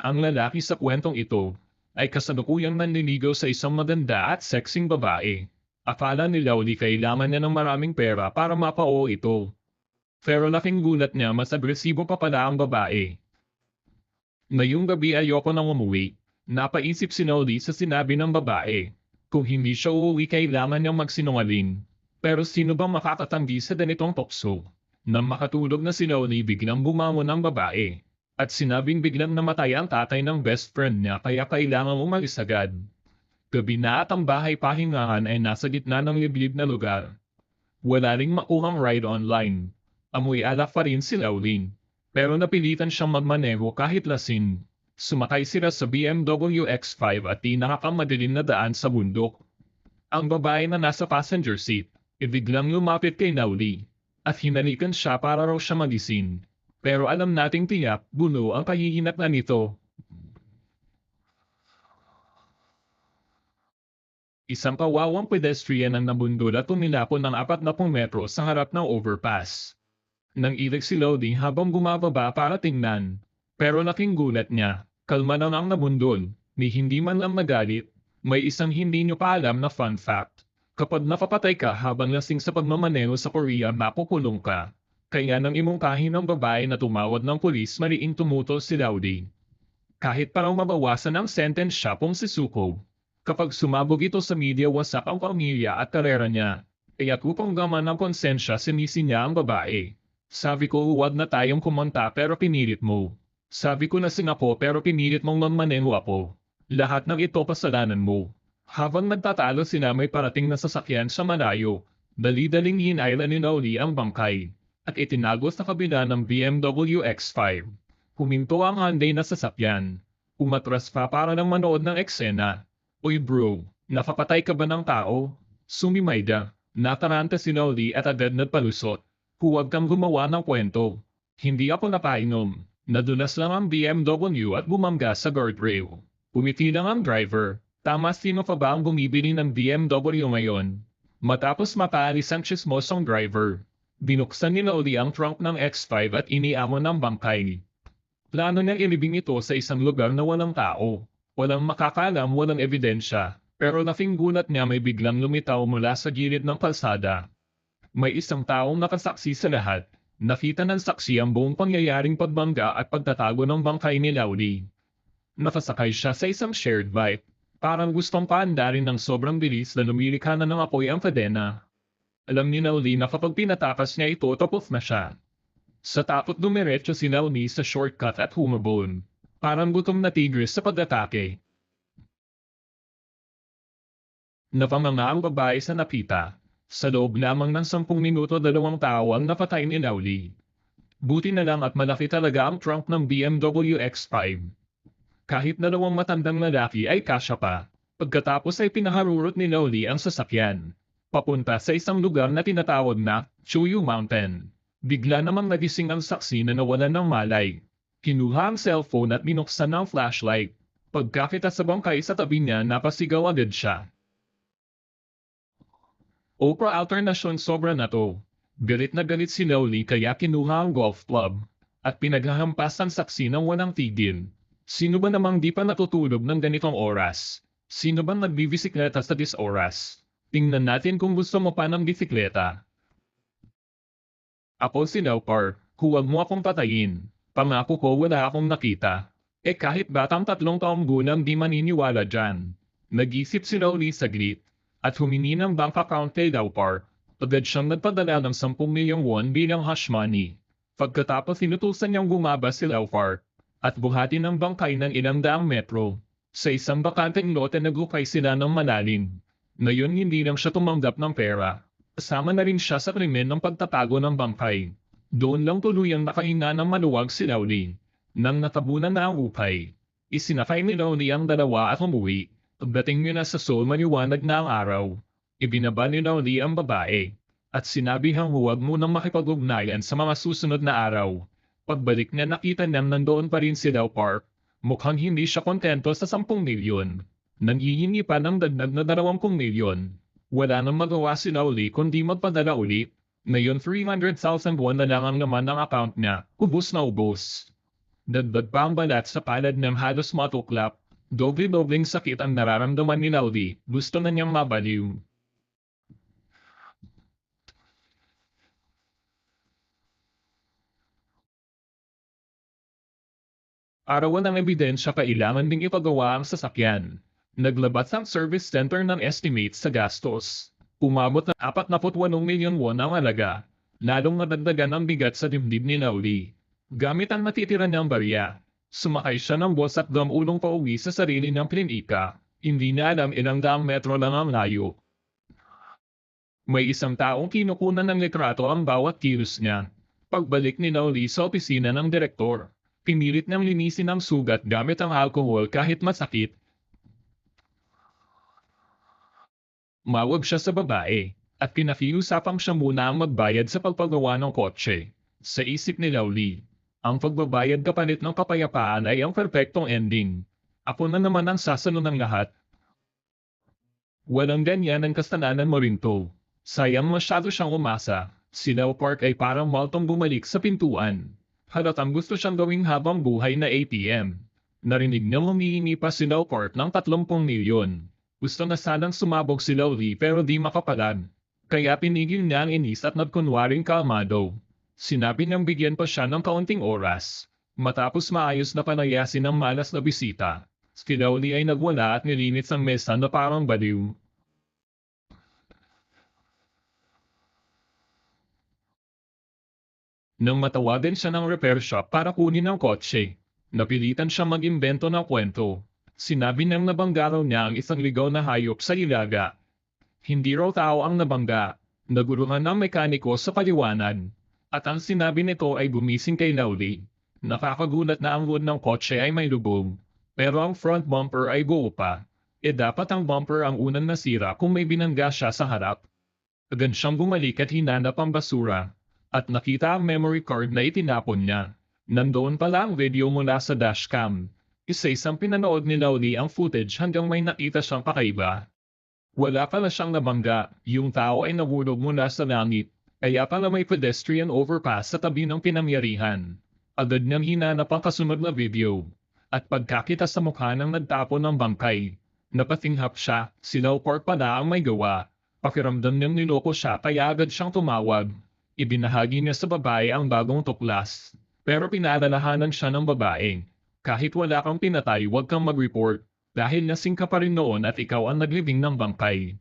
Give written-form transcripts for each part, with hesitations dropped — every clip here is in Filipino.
Ang lalaki sa kwentong ito ay kasalukuyang nanliligaw sa isang maganda at sexing babae. Akala ni Laulie kailangan niya ng maraming pera para mapao ito. Pero laking gulat niya mas agresibo pa pala ang babae. Ngayong gabi ayoko nang umuwi. Napaisip si Laulie sa sinabi ng babae. Kung hindi siya uuwi kailangan niyang magsinungaling. Pero sino bang makakatanggi sa ganitong tukso? Nang makatulog na si Laulie biglang bumangon ang babae. At sinabing biglang namatay ang tatay ng best friend niya kaya kailangang umalis agad. Gabi na at ang bahay pahingahan ay nasa gitna ng liblib na lugar. Wala ring makuhang ride online. Amoy alak pa rin si Lauline. Pero napilitan siyang magmaneho kahit lasing. Sumakay sila sa BMW X5 at pinakamadilim na daan sa bundok. Ang babae na nasa passenger seat, biglang lumapit kay Laulie. At hinalikan siya para raw siya magising. Pero alam nating tiyak, buno ang kahihinatnan nito. Isang kawawang pedestrian ang nabundol at tumilapon ng 40 metro sa harap ng overpass. Nang ilig si Lodi habang bumababa para tingnan. Pero laking gulat niya, kalma na ang nabundol, ni hindi man lang nagalit. May isang hindi nyo pa alam na fun fact. Kapag napapatay ka habang lasing sa pagmamaneho sa Korea, makukulong ka. Kaya nang imungkahin ng babae na tumawad ng pulis mariing tumutol si Laudy. Kahit parang mabawasan ang sentence siya pong si Suko. Kapag sumabog ito sa media wasak ang pamilya at karera niya. Kaya upang gaman ng konsensya sinisi niya ang babae. Sabi ko huwag na tayong kumonta pero pinilit mo. Sabi ko lasing ako pero pinilit mong magmaneho ako. Lahat ng ito kasalanan mo. Habang nagtatalo sila may parating na sasakyan sa malayo. Dali-daling hinailan ni Noli ang bangkay. At itinago sa kabila ng BMW X5. Huminto ang Hyundai na sasakyan. Umatras pa para ng manood ng eksena. Uy bro, napapatay ka ba ng tao? Sumimayda. Nataranta si Noli at agad nagpalusot. Huwag kang gumawa ng kwento. Hindi ako napainom. Nadulas lang ang BMW at bumangga sa guardrail. Umiti lang ang driver. Tama sino pa ba ang bumibili ng BMW ngayon? Matapos mapaalis ang chismosong driver. Binuksan ni Noli ang trunk ng X5 at iniamon ng bangkay. Plano niyang ilibing ito sa isang lugar na walang tao. Walang makakalam, walang ebidensya. Pero laking gulat niya may biglang lumitaw mula sa gilid ng kalsada. May isang taong nakasaksi sa lahat. Nakita ng saksi ang buong pangyayaring pagbangga at pagtatago ng bangkay ni Laudy. Nakasakay siya sa isang shared bike. Parang gustong paandarin ng sobrang bilis na lumilikha na ng apoy ang kadena. Alam ni Nauli na kapag pinatakas niya ito tapos na siya. Sa tapot dumiretso si Nauli sa shortcut at humabon. Parang gutom na tigres sa pag-atake. Napamanga ang babae sa napita. Sa loob lamang ng 10 minuto 2 tao ang napatay ni Nauli. Buti na lang at malaki talaga ang trunk ng BMW X5. Kahit 2 matandang lalaki ay kasya pa. Pagkatapos ay pinaharurot ni Nauli ang sasakyan. Papunta sa isang lugar na tinatawag na Chuyu Mountain. Bigla namang nagising ang saksi na nawalan ng malay. Kinuha ang cellphone at binuksan ng flashlight. Pagkakita sa bangkay sa tabi niya napasigaw agad siya. Oprah alternasyon sobra na to. Galit na galit si Lowly kaya kinuha ang golf club. At pinaghahampas ang saksi ng walang tigil. Sino ba namang di pa natutulog ng ganitong oras? Sino bang nagbibisikleta sa oras? Tingnan natin kung gusto mo pa ng bisikleta. Ako si Laupar, huwag mo akong patayin. Pangako ko wala akong nakita. Kahit batang 3 taong gulang di maniniwala dyan. Nag-isip si Lowly saglit. At humingi ng bank account kay Laupar. Agad siyang nagpadala ng 10 milyong won bilang hush money. Pagkatapos inutusan niyang gumaba si Laupar. At buhati ng bangkay ng 100 metro. Sa isang bakanteng lote nagukay sila ng malalim. Ngayon hindi lang siya tumanggap ng pera. Kasama na rin siya sa krimen ng pagtatago ng bangkay. Doon lang tuluyang nakahinga ng maluwag si Laulie. Nang natabunan na ang upay, isinakay ni Laulie ang dalawa at umuwi. Pagdating niya na sa Seoul maliwanag na ang araw. Ibinaba ni Laulie ang babae. At sinabihang huwag munang makipag-ugnayan sa mga susunod na araw. Pagbalik niya nakita niyang nandoon pa rin si Laupar. Mukhang hindi siya kontento sa 10 milyon. Nanghihingi pa ng dagdag na 20 milyon. Wala nang magawa si Laulie kundi magpadala ulit. Ngayon 300,000 won na lang ang laman ng account niya. Ubos na ubos. Dagdag pa ang balat sa palad ng halos matuklap. Doble-dobleng sakit ang nararamdaman ni Laulie. Gusto na niyang mabaliw. Arawan ng ebidensya kailangan ding ipagawa ang sasakyan. Naglabas ang service center ng estimate sa gastos. Umabot na 48 milyon won ang halaga. Lalong nadagdagan ang bigat sa dibdib ni Laulie. Gamit ang natitira niyang barya. Sumakay siya ng bus at damulong pauwi sa sarili ng klinika. Hindi niya alam ilang daang metro lang ang layo. May isang taong kinukunan ng litrato ang bawat kilos niya. Pagbalik ni Laulie sa opisina ng direktor, pinilit niyang linisin ang sugat gamit ang alcohol kahit masakit. Mawag siya sa babae, at pinakiusapang siya muna ang magbayad sa pagpagawa ng kotse. Sa isip ni Laulie, ang pagbabayad kapalit ng kapayapaan ay ang perpektong ending. Ako na naman ang sasalo ng lahat. Walang ganyan ang kasalanan mo rin to. Sayang masyado siyang umasa. Si Leopard ay parang maltong bumalik sa pintuan. Halatang gusto siyang gawing habang buhay na ATM. Narinig niyang humihingi pa si Leopard ng 30 milyon. Gusto na sanang sumabog si Laulie pero di makapalag. Kaya pinigil niya ang inis at nagkunwaring kalmado. Sinabi niyang bigyan pa siya ng kaunting oras. Matapos maayos na panayasin ang malas na bisita, si Laulie ay nagwala at nilinis ang mesa na parang baliw. Nang matawagan siya ng repair shop para kunin ang kotse, napilitan siya mag-imbento ng kwento. Sinabi niyang nabangga raw niya ang isang ligaw na hayop sa ilaga. Hindi raw tao ang nabangga. Naguruhan ng mekaniko sa paliwanag. At ang sinabi nito ay gumising kay Laulie. Nakakagulat na ang wood ng kotse ay may lubog. Pero ang front bumper ay buo pa. Dapat ang bumper ang unang nasira kung may binangga siya sa harap. Agad siyang bumalik at hinanap ang basura. At nakita ang memory card na itinapon niya. Nandoon pala ang video mula sa dashcam. Isa-isang pinanood ni Laulie ang footage hanggang may nakita siyang kakaiba. Wala pala siyang nabangga, yung tao ay nahulog mula sa langit. Kaya pala may pedestrian overpass sa tabi ng pinangyarihan. Agad niyang hinanap ang kasunod na video. At pagkakita sa mukha ng nagtapon ng bangkay, napatinghap siya, si Leopard pala ang may gawa. Pakiramdam niyang niloko siya kaya agad siyang tumawag. Ibinahagi niya sa babae ang bagong tuklas. Pero pinadalahanan siya ng babae. Kahit wala kang pinatay, huwag kang mag-report. Dahil nasing ka pa rin noon at ikaw ang naglibing ng bangkay.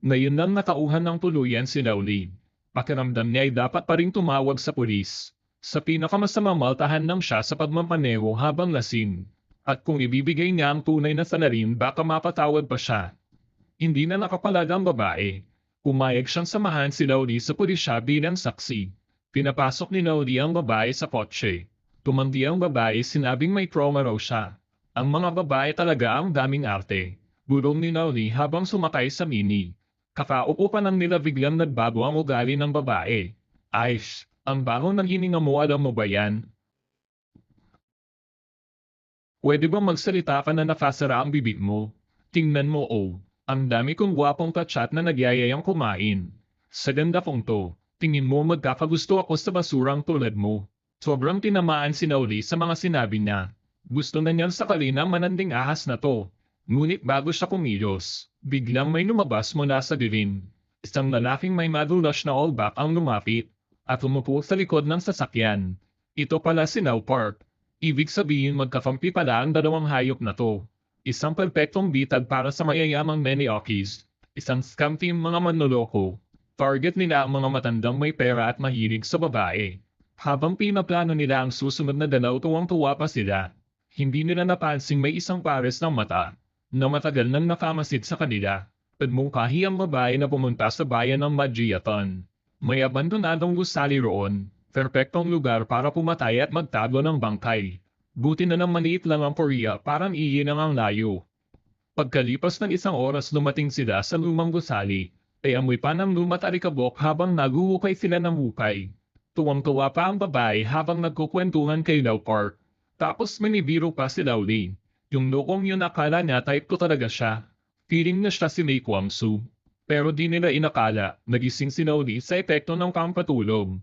Ngayon lang nakauhan ng tuluyan si Laulie. Pakiramdam niya ay dapat pa rin tumawag sa pulis. Sa pinakamasamang maltahan lang siya sa pagmamaneho habang lasing. At kung ibibigay niya ang tunay na salarin baka mapatawad pa siya. Hindi na nakapalag ang babae. Pumayag siyang samahan si Laulie sa pulisya bilang saksi. Pinapasok ni Laulie ang babae sa kotse. Tumanggi ang babae, sinabing may trauma raw siya. Ang mga babae talaga ang daming arte. Bulong ni Laulie habang sumakay sa mini. Kakaupo pa nang nila biglang nagbago ang ugali ng babae. Aish, ang bango ng hininga mo, alam mo ba yan? Pwede ba magsalita ka na nakasara ang bibig mo? Tingnan mo, oh. Ang dami kong gwapong kachat na nagyayayang kumain. Sa ganda kong to, tingin mo magkakagusto ako sa basurang tulad mo. Sobrang tinamaan si Laulie sa mga sinabi niya. Gusto na niyang sakalin ang mananding ahas na to. Ngunit bago siya kumilos, biglang may lumabas mula sa dilim. Isang lalaking may madulas na all-back ang lumapit at umupo sa likod ng sasakyan. Ito pala si Leopard. Ibig sabihin magkakampi pala ang dalawang hayop na to. Isang perpektong bitag para sa mayayamang Meniokies. Isang scam team mga manloloko. Target nila ang mga matandang may pera at mahilig sa babae. Habang pinaplano nila ang susunod na dalaw, tuwang-tuwa pa sila. Hindi nila napansing may isang pares ng mata na matagal nang nakamasid sa kanila. Pagmungkahi ang babae na pumunta sa bayan ng Madjiaton. May abandonadong gusali roon. Perpektong lugar para pumatay at magtago ng bangkay. Buti na lang maliit lang ang Korea, parang iyon ang layo. Pagkalipas ng isang oras lumating sila sa lumang gusali, ay amoy pa ng lumat alikabok habang naguhukay sila ng hukay. Tuwang-tuwa pa ang babae habang nagkukwentuhan kay Leopard. Tapos minibiro pa si Laulie. Yung lokong yun akala niya type ko talaga siya. Feeling na siya si Lee Kwang-soo. Pero di nila inakala, nagising si Laulie sa epekto ng pampatulog.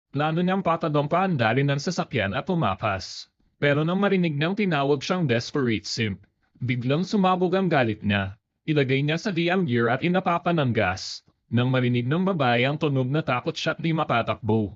Plano niyang patadong paandarin ng sasakyan at pumapas. Pero nang marinig niyang tinawag siyang desperate simp, biglang sumabog ang galit niya. Ilagay niya sa diam gear at inapapa ng gas. Nang marinig ng babae ang tunog, natakot siya at di makatakbo.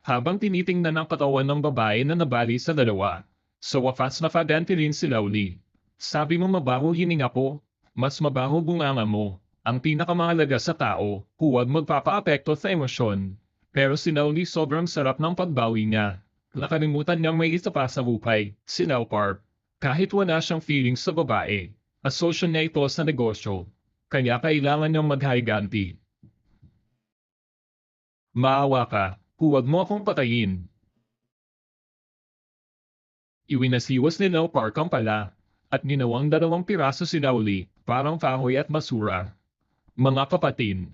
Habang tinitingnan ang katawan ng babae na nabali sa dalawa, sa wakas napadente rin si Lowly. Sabi mo mabaho hininga ko, mas mabaho bunganga mo. Ang pinakamahalaga sa tao, huwag magpapaapekto sa emosyon. Pero si Lowly sobrang sarap ng pagbawi niya. Nakalimutan niyang may isa pa sa buhay, si Leopard. Kahit wala siyang feelings sa babae, asosyo niya ito sa negosyo. Kaya kailangan niyang maghiganti. Maawa ka, huwag mo akong patayin. Iwinasiwas ni Leopard ang pala, at ginawang 2 piraso si Lowly, parang kahoy at basura. Mga kapatid,